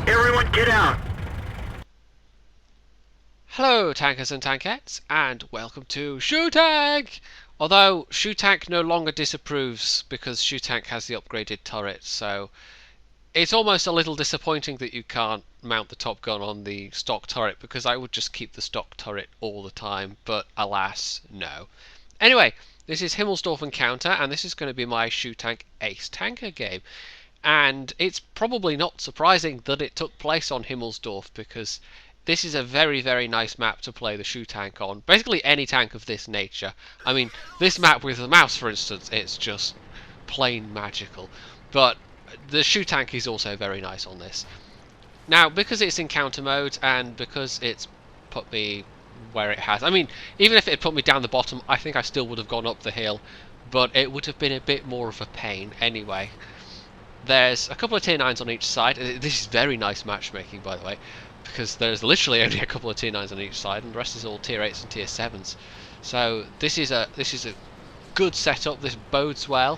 Everyone get out! Hello tankers and tankettes, and welcome to Shootank! Although Shootank no longer disapproves because Shootank has the upgraded turret, so it's almost a little disappointing that you can't mount the top gun on the stock turret, because I would just keep the stock turret all the time, but alas, no. Anyway, this is Himmelsdorf Encounter, and this is going to be my Shootank Ace Tanker game. And it's probably not surprising that it took place on Himmelsdorf, because this is a very, very nice map to play the shoe tank on. Basically any tank of this nature. I mean, this map with the mouse, for instance, it's just plain magical. But the shoe tank is also very nice on this. Now, because it's in counter mode, and because it's put me where it has... I mean, even if it had put me down the bottom, I think I still would have gone up the hill. But it would have been a bit more of a pain anyway. There's a couple of tier 9s on each side. This is very nice matchmaking, by the way, because there's literally only a couple of tier 9s on each side, and the rest is all tier 8s and tier 7s. So this is a good setup. This bodes well.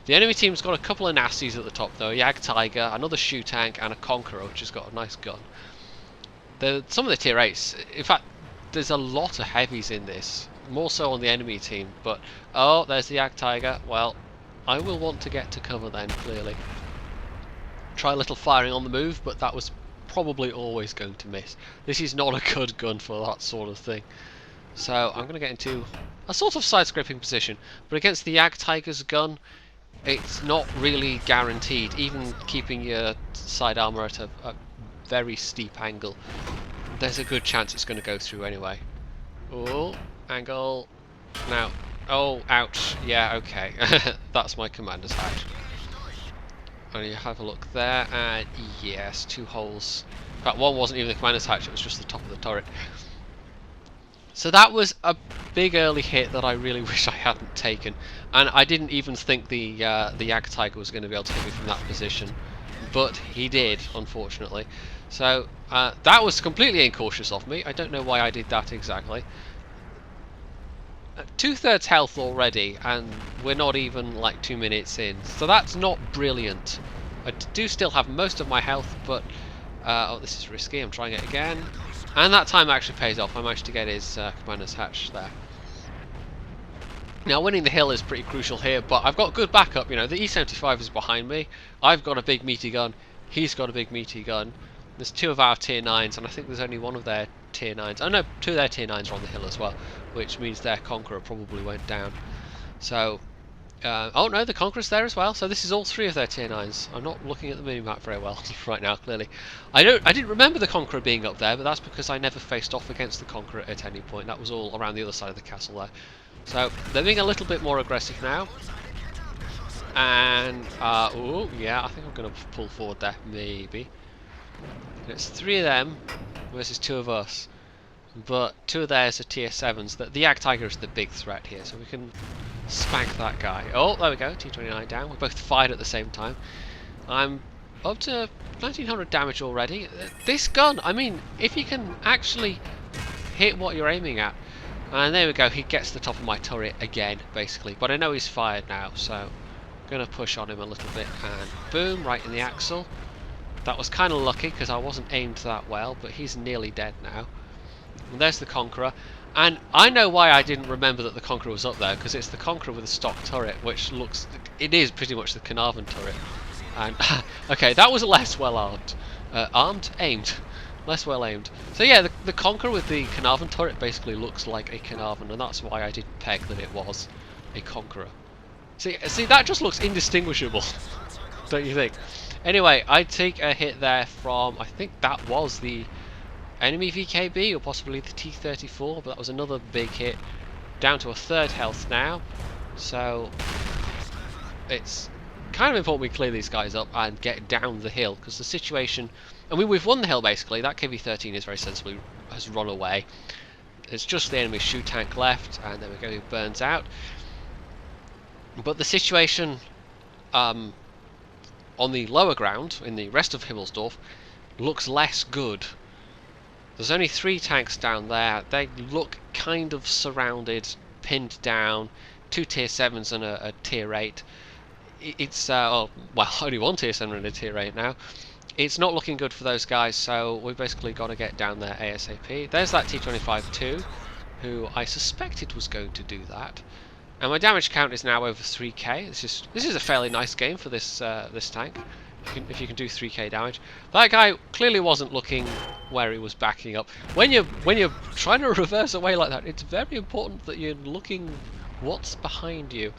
The enemy team's got a couple of nasties at the top though. Jag Tiger, another shoe tank, and a Conqueror, which has got a nice gun. Some of the tier 8s, in fact, there's a lot of heavies in this, more so on the enemy team. But oh, there's the Jag Tiger. Well, I will want to get to cover then, clearly. Try a little firing on the move, but that was probably always going to miss. This is not a good gun for that sort of thing. So I'm going to get into a sort of side-scraping position, but against the Jag Tiger's gun, it's not really guaranteed, even keeping your side armor at a very steep angle. There's a good chance it's going to go through anyway. Oh, angle. Now, oh, ouch. Yeah, okay. That's my commander's hatch. And you have a look there, and yes, 2 holes. In fact, one wasn't even the commander's hatch, it was just the top of the turret. So that was a big early hit that I really wish I hadn't taken. And I didn't even think the Jag Tiger was going to be able to hit me from that position. But he did, unfortunately. So that was completely incautious of me. I don't know why I did that exactly. 2/3 health already, and we're not even like 2 minutes in, so that's not brilliant. I do still have most of my health, but oh, this is risky. I'm trying it again, and that time actually pays off. I managed to get his commander's hatch there. Now, winning the hill is pretty crucial here, but I've got good backup. You know, the E75 is behind me. I've got a big meaty gun. He's got a big meaty gun. There's 2 of our tier 9s, and I think there's only 1 of their tier 9s. Oh no, 2 of their tier 9s are on the hill as well, which means their Conqueror probably went down. So, oh no, the Conqueror's there as well. So this is all 3 of their tier 9s. I'm not looking at the minimap very well right now, clearly. I didn't remember the Conqueror being up there, but that's because I never faced off against the Conqueror at any point. That was all around the other side of the castle there. So they're being a little bit more aggressive now. And, oh yeah, I think I'm going to pull forward there, maybe. It's 3 of them versus 2 of us, but 2 of theirs are tier 7s. The Jag Tiger is the big threat here, so we can spank that guy. Oh, there we go, T29 down. We both fired at the same time. I'm up to 1900 damage already. This gun, I mean, if you can actually hit what you're aiming at. And there we go, he gets the top of my turret again, basically. But I know he's fired now, so I'm going to push on him a little bit, and boom, right in the axle. That was kind of lucky because I wasn't aimed that well, but he's nearly dead now. And there's the Conqueror. And I know why I didn't remember that the Conqueror was up there, because it's the Conqueror with a stock turret, which looks... It is pretty much the Carnarvon turret. And, okay, that was less well armed. Aimed. Less well aimed. So yeah, the Conqueror with the Carnarvon turret basically looks like a Carnarvon, and that's why I didn't peg that it was a Conqueror. See, that just looks indistinguishable, don't you think? Anyway, I take a hit there from, I think that was the enemy VKB, or possibly the T-34, but that was another big hit. Down to a 3rd health now, so it's kind of important we clear these guys up and get down the hill, because the situation... I mean, we've won the hill basically. That KV-13 is very sensibly has run away. It's just the enemy shoe tank left, and there we go, he burns out. But the situation on the lower ground, in the rest of Himmelsdorf, looks less good. There's only 3 tanks down there. They look kind of surrounded, pinned down. 2 tier 7s and a tier 8. It's, oh, well, only 1 tier 7 and a tier 8 now. it's not looking good for those guys, so we've basically got to get down there ASAP. There's that T25-2, who I suspected was going to do that. And my damage count is now over 3k. This is a fairly nice game for this this tank. If you can do 3k damage. That guy clearly wasn't looking where he was backing up. When you're trying to reverse away like that, it's very important that you're looking what's behind you,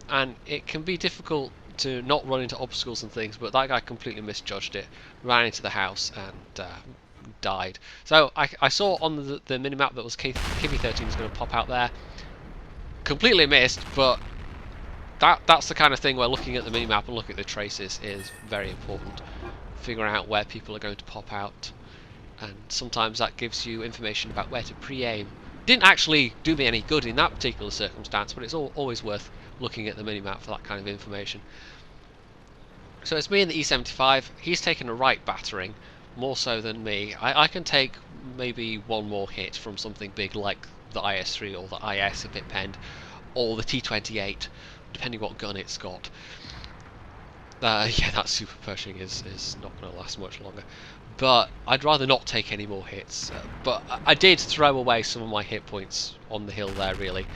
and it can be difficult to not run into obstacles and things. But that guy completely misjudged it, ran into the house and died. So I saw on the minimap that was KB13 is going to pop out there. Completely missed, but that's the kind of thing where looking at the minimap and looking at the traces is very important. Figuring out where people are going to pop out, and sometimes that gives you information about where to pre-aim. Didn't actually do me any good in that particular circumstance, but it's always worth looking at the minimap for that kind of information. So it's me and the E75. He's taken a right battering, more so than me. I can take maybe one more hit from something big like the IS-3 or the IS if it penned, or the T28, depending what gun it's got. Yeah, that super pushing is not going to last much longer. But I'd rather not take any more hits. But I did throw away some of my hit points on the hill there, really.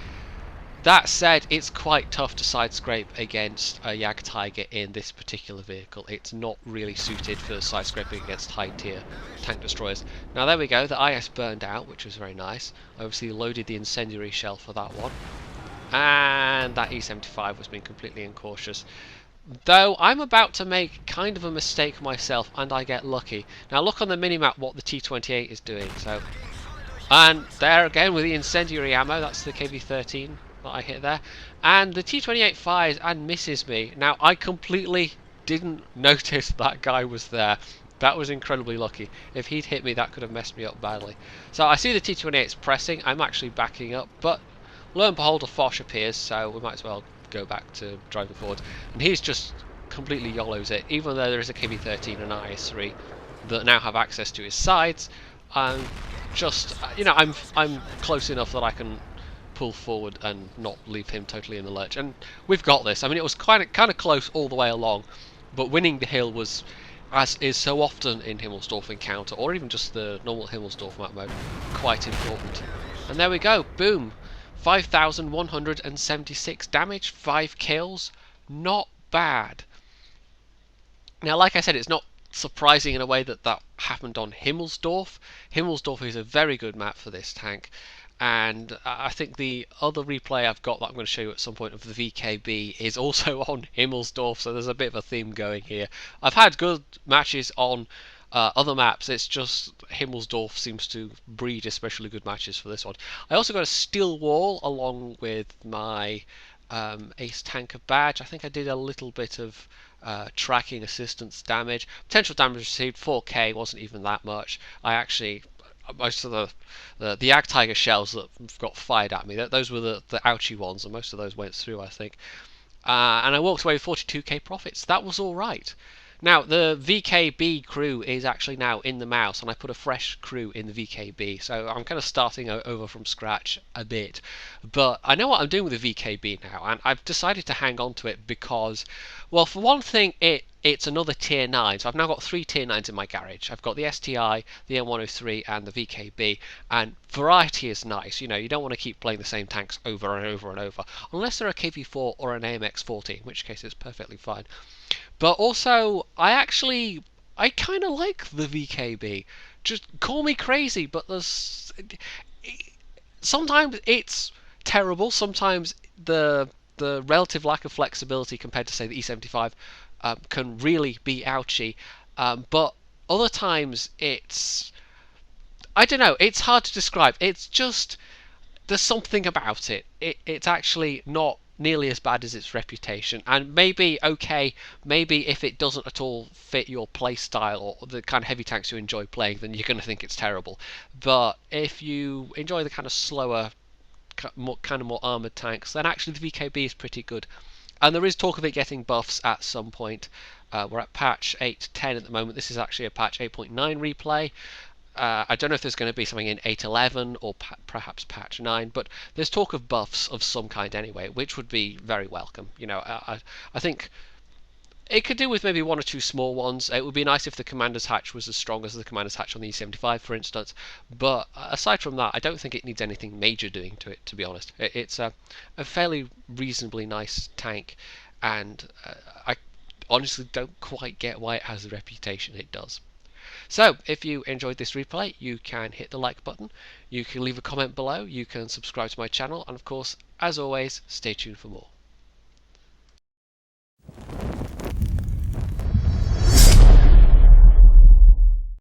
That said, it's quite tough to side scrape against a Jagdtiger in this particular vehicle. It's not really suited for side scraping against high tier tank destroyers. Now there we go, the IS burned out, which was very nice. I obviously loaded the incendiary shell for that one. And that E75 was being completely incautious. Though I'm about to make kind of a mistake myself, and I get lucky. Now look on the minimap what the T28 is doing. And there again with the incendiary ammo, that's the KB13 that I hit there. And the T28 fires and misses me. Now I completely didn't notice that guy was there. That was incredibly lucky. If he'd hit me, that could have messed me up badly. So I see the T28's pressing. I'm actually backing up, but lo and behold, a Foch appears, so we might as well go back to driving forward. And he's just completely YOLOs it, even though there is a KB13 and an IS-3 that now have access to his sides. Just, you know, I'm close enough that I can pull forward and not leave him totally in the lurch. And we've got this. I mean, it was kind of close all the way along, but winning the hill was, as is so often in Himmelsdorf encounter, or even just the normal Himmelsdorf map mode, quite important. And there we go, boom! 5,176 damage, 5 kills, not bad. Now, like I said, it's not surprising in a way that that happened on Himmelsdorf. Himmelsdorf is a very good map for this tank, and I think the other replay I've got that I'm going to show you at some point of the VKB is also on Himmelsdorf, so there's a bit of a theme going here. I've had good matches on other maps, it's just Himmelsdorf seems to breed especially good matches for this one. I also got a steel wall along with my ace tanker badge. I think I did a little bit of tracking assistance damage. Potential damage received 4k, wasn't even that much. I actually, most of the Jagdtiger shells that got fired at me, those were the ouchie ones, and most of those went through, I think. And I walked away with 42k profits. That was alright. Now, the VKB crew is actually now in the mouse, and I put a fresh crew in the VKB, so I'm kind of starting over from scratch a bit. But I know what I'm doing with the VKB now, and I've decided to hang on to it because, well, for one thing, it's another tier 9, so I've now got 3 tier 9s in my garage. I've got the STI, the M103, and the VKB, and variety is nice. You know, you don't want to keep playing the same tanks over and over and over, unless they're a KV4 or an AMX-40, in which case it's perfectly fine. But also, I kind of like the VKB. Just call me crazy, but sometimes it's terrible. Sometimes the relative lack of flexibility compared to, say, the E75 can really be ouchy. But other times it's, I don't know, it's hard to describe. It's just, there's something about it. It's actually not nearly as bad as its reputation, and maybe if it doesn't at all fit your play style or the kind of heavy tanks you enjoy playing, then you're going to think it's terrible. But if you enjoy the kind of slower, more armoured tanks, then actually the VKB is pretty good. And there is talk of it getting buffs at some point. We're at patch 8.10 at the moment. This is actually a patch 8.9 replay. I don't know if there's going to be something in 8.11 or perhaps patch 9, but there's talk of buffs of some kind anyway, which would be very welcome. You know, I think It could do with maybe one or two small ones. It would be nice if the commander's hatch was as strong as the commander's hatch on the E75, for instance. But aside from that, I don't think it needs anything major doing to it, to be honest. It's a fairly reasonably nice tank, and I honestly don't quite get why it has the reputation it does. So, if you enjoyed this replay, you can hit the like button, you can leave a comment below, you can subscribe to my channel, and of course, as always, stay tuned for more.